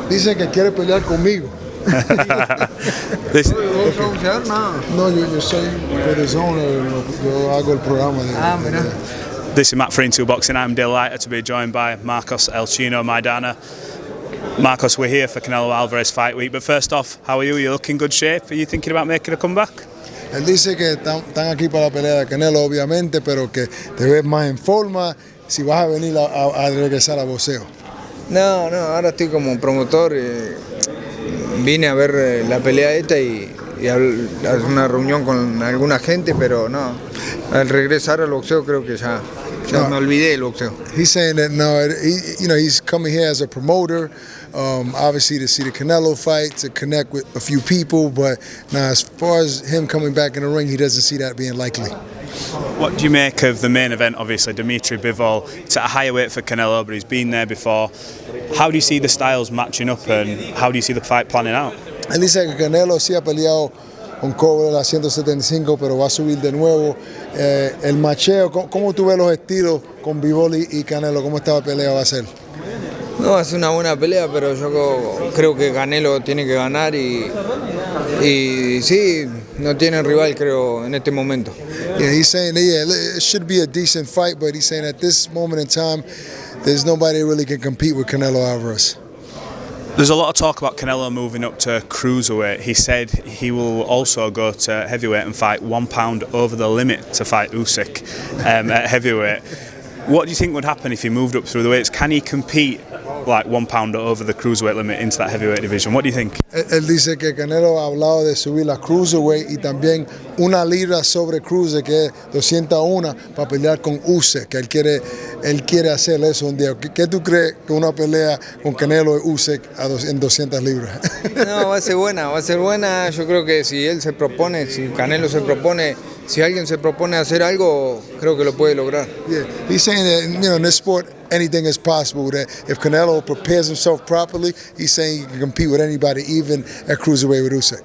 Dice que quiere pelear conmigo. No, yo soy persona, yo hago el programa. Mira. This is Matt for Into Boxing. I'm delighted to be joined by Marcos El Chino Maidana. Marcos, we're here for Canelo Alvarez Fight Week, but first off, how are you? Are you looking good shape? Are you thinking about making a comeback? Él dice que están aquí para la pelea de Canelo, obviamente, pero que te ves más en forma si vas a venir a regresar a boxeo. No, ahora estoy como promotor. Vine a ver la pelea esta y a hacer una reunión con alguna gente, pero no. Al regresar al boxeo creo que ya me olvidé del boxeo. He's saying that he's coming here as a promoter, obviously to see the Canelo fight, to connect with a few people, but now as far as him coming back in the ring, he doesn't see that being likely. What do you make of the main event, obviously, Dimitri Bivol? It's at a higher weight for Canelo, but he's been there before. How do you see the styles matching up and how do you see the fight planning out? Él dice que Canelo sí ha peleado con Cobre a 175, pero va a subir de nuevo. El macheo, ¿cómo tú ves los estilos con Bivol y Canelo? ¿Cómo esta pelea va a ser? No, es una buena pelea, pero yo creo que Canelo tiene que ganar y sí, no tiene rival, creo, en este momento. Yeah, he's saying it should be a decent fight, but he's saying at this moment in time, there's nobody really can compete with Canelo Alvarez. There's a lot of talk about Canelo moving up to cruiserweight. He said he will also go to heavyweight and fight 1 pound over the limit to fight Usyk at heavyweight. What do you think would happen if he moved up through the weights? Can he compete like 1 pound over the cruiserweight limit into that heavyweight division? What do you think? Él dice que Canelo ha hablado de subir la cruiserweight y también una libra sobre cruiser, que es 201, para pelear con Usyk, que él quiere hacer eso un día. ¿Qué tú crees que una pelea con Canelo y Usyk en 200 libras? No, va a ser buena. Yo creo que si él se propone, si Canelo se propone, si alguien se propone hacer algo, creo que lo puede lograr. Yeah, he's saying that in this sport anything is possible. That if Canelo prepares himself properly, he's saying he can compete with anybody, even at cruiserweight with Usyk.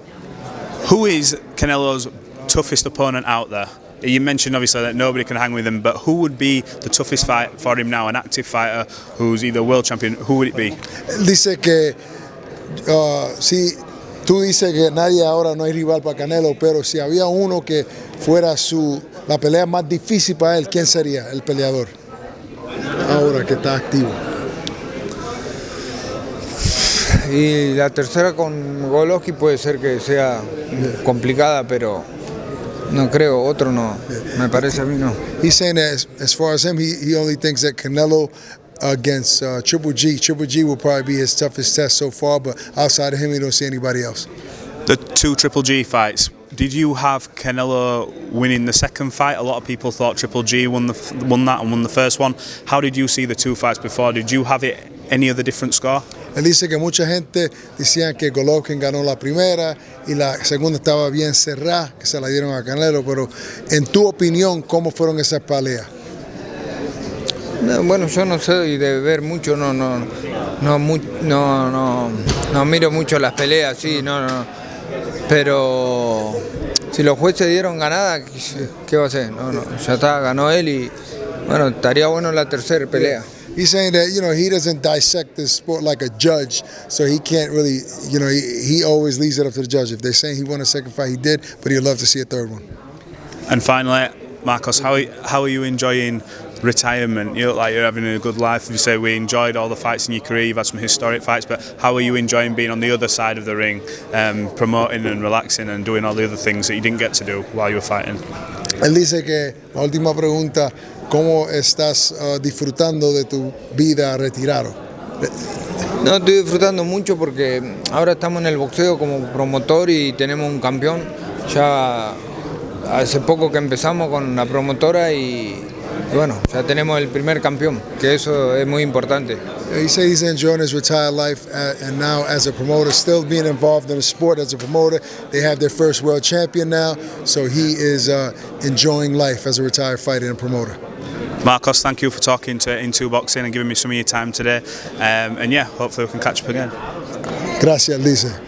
Who is Canelo's toughest opponent out there? You mentioned obviously that nobody can hang with him, but who would be the toughest fight for him now? An active fighter who's either world champion, who would it be? Él dice que si tú dices que nadie ahora no hay rival para Canelo, pero si había uno que fuera la pelea más difícil para él, ¿quién sería el peleador ahora que está activo? Y la tercera con Golovkin puede ser que sea complicada, pero no creo, otro no, me parece a mí no. He's saying that as far as him, he only thinks that Canelo against Triple G will probably be his toughest test so far, but outside of him, he don't see anybody else. The two Triple G fights, did you have Canelo winning the second fight? A lot of people thought Triple G won that and won the first one. How did you see the two fights before? Did you have it any other different score? Él dice que mucha gente decía que Golovkin ganó la primera y la segunda estaba bien cerrada, que se la dieron a Canelo, pero en tu opinión, ¿cómo fueron esas peleas? No, bueno, yo no soy de ver mucho, no miro mucho las peleas, sí, pero si los jueces dieron ganada, ¿qué va a hacer? No, ya está, ganó él y bueno, estaría bueno la tercera pelea. He's saying that he doesn't dissect this sport like a judge, so he can't really, he always leaves it up to the judge. If they're saying he won a second fight, he did, but he'd love to see a third one. And finally, Marcos, how are you enjoying retirement? You look like you're having a good life. You say we enjoyed all the fights in your career, you've had some historic fights, but how are you enjoying being on the other side of the ring, promoting and relaxing and doing all the other things that you didn't get to do while you were fighting? Él dice que, la última pregunta, ¿cómo estás disfrutando de tu vida retirado? No, estoy disfrutando mucho porque ahora estamos en el boxeo como promotor y tenemos un campeón. Ya hace poco que empezamos con la promotora y bueno, ya tenemos el primer campeón, que eso es muy importante. He says he's enjoying his retired life and now as a promoter, still being involved in the sport as a promoter. They have their first world champion now, so he is enjoying life as a retired fighter and promoter. Marcos, thank you for talking to Into Boxing and giving me some of your time today. And yeah, hopefully we can catch up again. Gracias, Lisa.